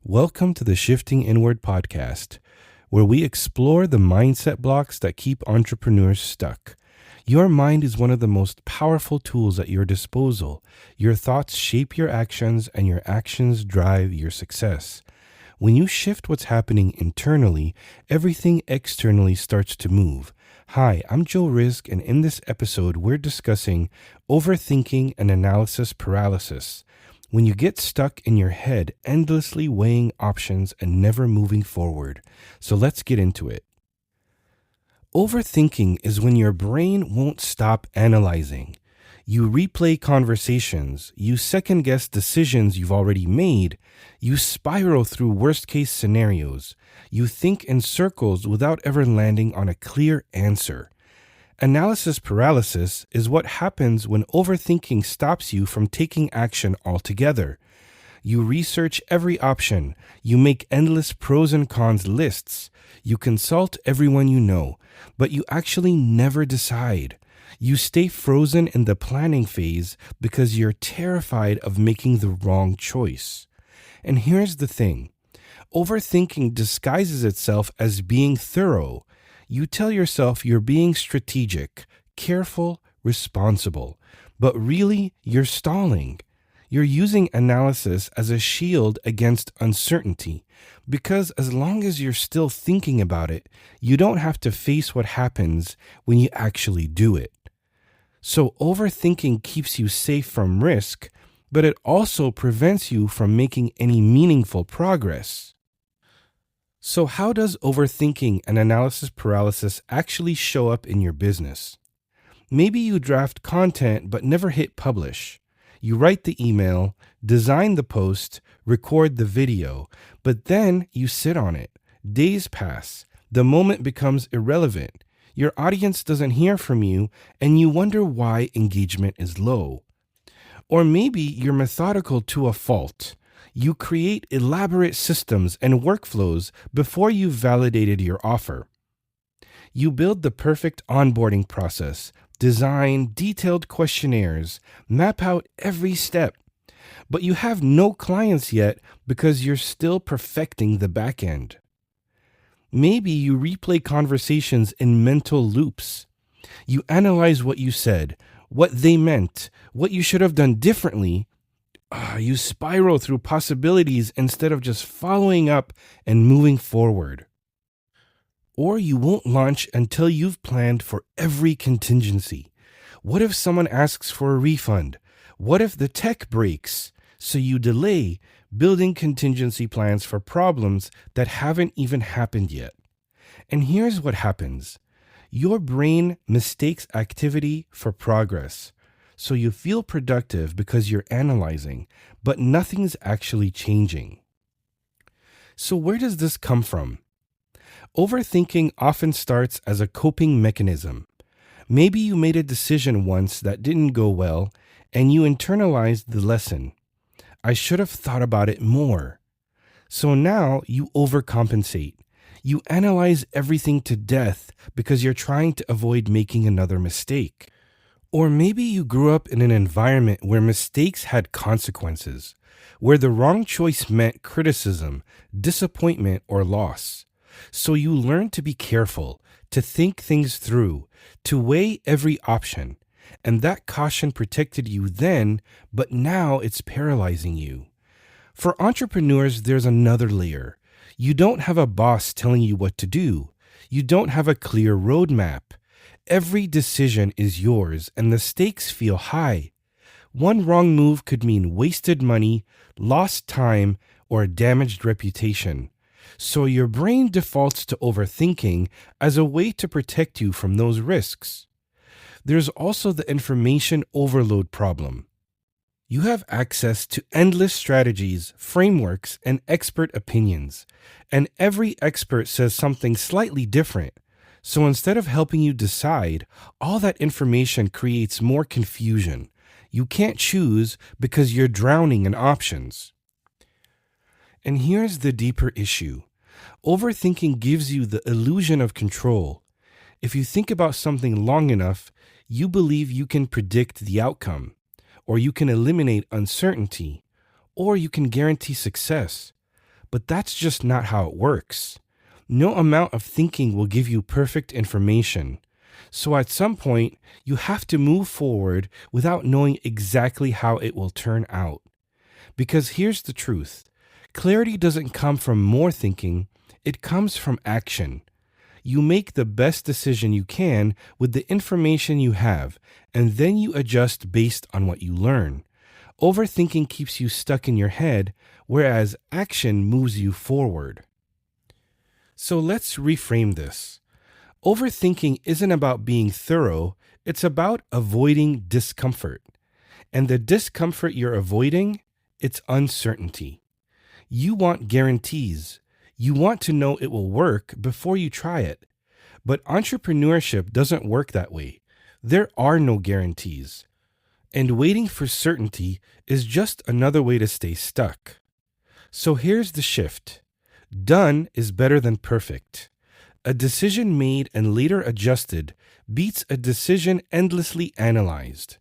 Welcome to the Shifting Inward podcast, where we explore the mindset blocks that keep entrepreneurs stuck. Your mind is one of the most powerful tools at your disposal. Your thoughts shape your actions, and your actions drive your success. When you shift what's happening internally, everything externally starts to move. Hi, I'm Joe Rizk, and in this episode, we're discussing overthinking and analysis paralysis. When you get stuck in your head, endlessly weighing options and never moving forward. So let's get into it. Overthinking is when your brain won't stop analyzing. You replay conversations, you second-guess decisions you've already made, you spiral through worst-case scenarios, you think in circles without ever landing on a clear answer. Analysis paralysis is what happens when overthinking stops you from taking action altogether. You research every option, you make endless pros and cons lists, you consult everyone you know, but you actually never decide. You stay frozen in the planning phase because you're terrified of making the wrong choice. And here's the thing. Overthinking disguises itself as being thorough. You tell yourself you're being strategic, careful, responsible, but really you're stalling. You're using analysis as a shield against uncertainty, because as long as you're still thinking about it, you don't have to face what happens when you actually do it. So overthinking keeps you safe from risk, but it also prevents you from making any meaningful progress. So how does overthinking and analysis paralysis actually show up in your business? Maybe you draft content but never hit publish. You write the email, design the post, record the video, but then you sit on it. Days pass. The moment becomes irrelevant. Your audience doesn't hear from you, and you wonder why engagement is low. Or maybe you're methodical to a fault. You create elaborate systems and workflows before you've validated your offer. You build the perfect onboarding process, design detailed questionnaires, map out every step. But you have no clients yet because you're still perfecting the back end. Maybe you replay conversations in mental loops. You analyze what you said, what they meant, what you should have done differently. You spiral through possibilities instead of just following up and moving forward. Or you won't launch until you've planned for every contingency. What if someone asks for a refund? What if the tech breaks? So you delay building contingency plans for problems that haven't even happened yet. And here's what happens. Your brain mistakes activity for progress. So you feel productive because you're analyzing, but nothing's actually changing. So where does this come from? Overthinking often starts as a coping mechanism. Maybe you made a decision once that didn't go well, and you internalized the lesson. I should have thought about it more. So now you overcompensate. You analyze everything to death because you're trying to avoid making another mistake. Or maybe you grew up in an environment where mistakes had consequences, where the wrong choice meant criticism, disappointment, or loss. So you learned to be careful, to think things through, to weigh every option. And that caution protected you then, but now it's paralyzing you. For entrepreneurs, there's another layer. You don't have a boss telling you what to do. You don't have a clear roadmap. Every decision is yours, and the stakes feel high. One wrong move could mean wasted money, lost time, or a damaged reputation. So your brain defaults to overthinking as a way to protect you from those risks. There's also the information overload problem. You have access to endless strategies, frameworks, and expert opinions, and every expert says something slightly different. So instead of helping you decide, all that information creates more confusion. You can't choose because you're drowning in options. And here's the deeper issue. Overthinking gives you the illusion of control. If you think about something long enough, you believe you can predict the outcome, or you can eliminate uncertainty, or you can guarantee success. But that's just not how it works. No amount of thinking will give you perfect information. So at some point, you have to move forward without knowing exactly how it will turn out. Because here's the truth. Clarity doesn't come from more thinking, it comes from action. You make the best decision you can with the information you have, and then you adjust based on what you learn. Overthinking keeps you stuck in your head, whereas action moves you forward. So let's reframe this. Overthinking isn't about being thorough, it's about avoiding discomfort. And the discomfort you're avoiding, it's uncertainty. You want guarantees. You want to know it will work before you try it. But entrepreneurship doesn't work that way. There are no guarantees. And waiting for certainty is just another way to stay stuck. So here's the shift. Done is better than perfect. A decision made and later adjusted beats a decision endlessly analyzed.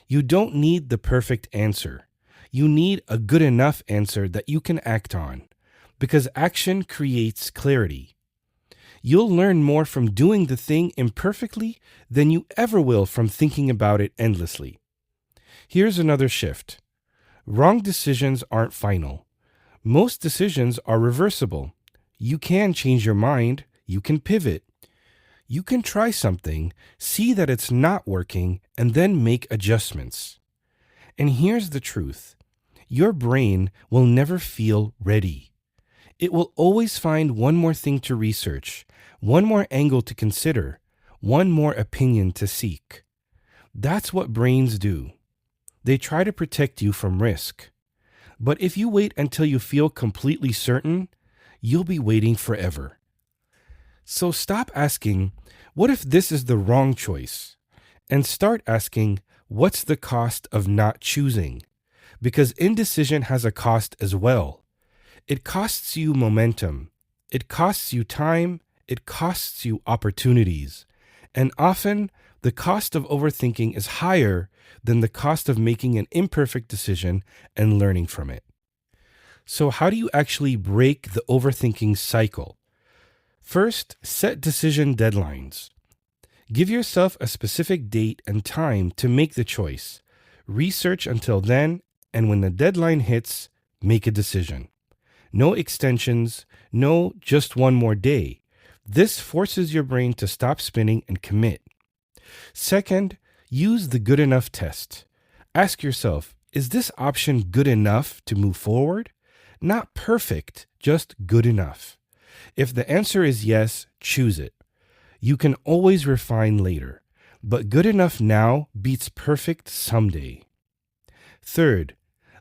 You don't need the perfect answer. You need a good enough answer that you can act on, because action creates clarity. You'll learn more from doing the thing imperfectly than you ever will from thinking about it endlessly. Here's another shift. Wrong decisions aren't final. Most decisions are reversible. You can change your mind. You can pivot. You can try something, see that it's not working, and then make adjustments. And here's the truth. Your brain will never feel ready. It will always find one more thing to research, one more angle to consider, one more opinion to seek. That's what brains do. They try to protect you from risk. But if you wait until you feel completely certain, you'll be waiting forever. So stop asking, what if this is the wrong choice? And start asking, what's the cost of not choosing? Because indecision has a cost as well. It costs you momentum. It costs you time. It costs you opportunities. And often, the cost of overthinking is higher than the cost of making an imperfect decision and learning from it. So how do you actually break the overthinking cycle? First, set decision deadlines. Give yourself a specific date and time to make the choice. Research until then, and when the deadline hits, make a decision. No extensions, no just one more day. This forces your brain to stop spinning and commit. Second, use the good enough test. Ask yourself, is this option good enough to move forward? Not perfect, just good enough. If the answer is yes, choose it. You can always refine later, but good enough now beats perfect someday. Third,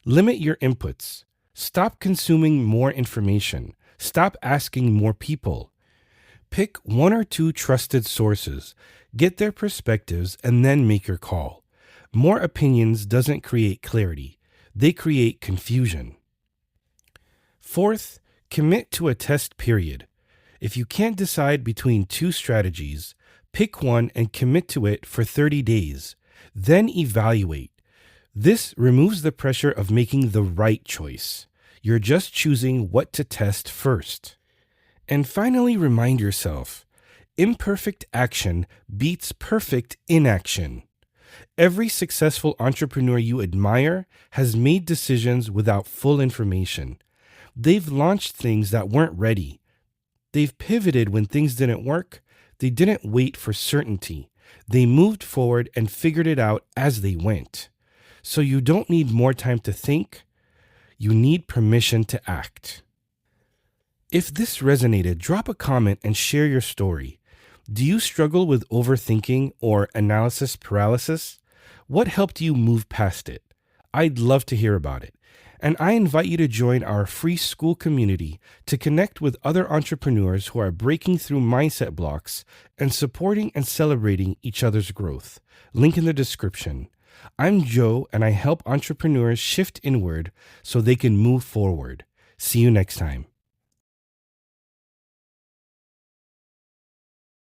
limit your inputs. Stop consuming more information. Stop asking more people. Pick one or two trusted sources, get their perspectives, and then make your call. More opinions doesn't create clarity. They create confusion. Fourth, commit to a test period. If you can't decide between two strategies, pick one and commit to it for 30 days. Then evaluate. This removes the pressure of making the right choice. You're just choosing what to test first. And finally, remind yourself, imperfect action beats perfect inaction. Every successful entrepreneur you admire has made decisions without full information. They've launched things that weren't ready. They've pivoted when things didn't work. They didn't wait for certainty. They moved forward and figured it out as they went. So you don't need more time to think. You need permission to act. If this resonated, drop a comment and share your story. Do you struggle with overthinking or analysis paralysis? What helped you move past it? I'd love to hear about it. And I invite you to join our free school community to connect with other entrepreneurs who are breaking through mindset blocks and supporting and celebrating each other's growth. Link in the description. I'm Joe, and I help entrepreneurs shift inward so they can move forward. See you next time.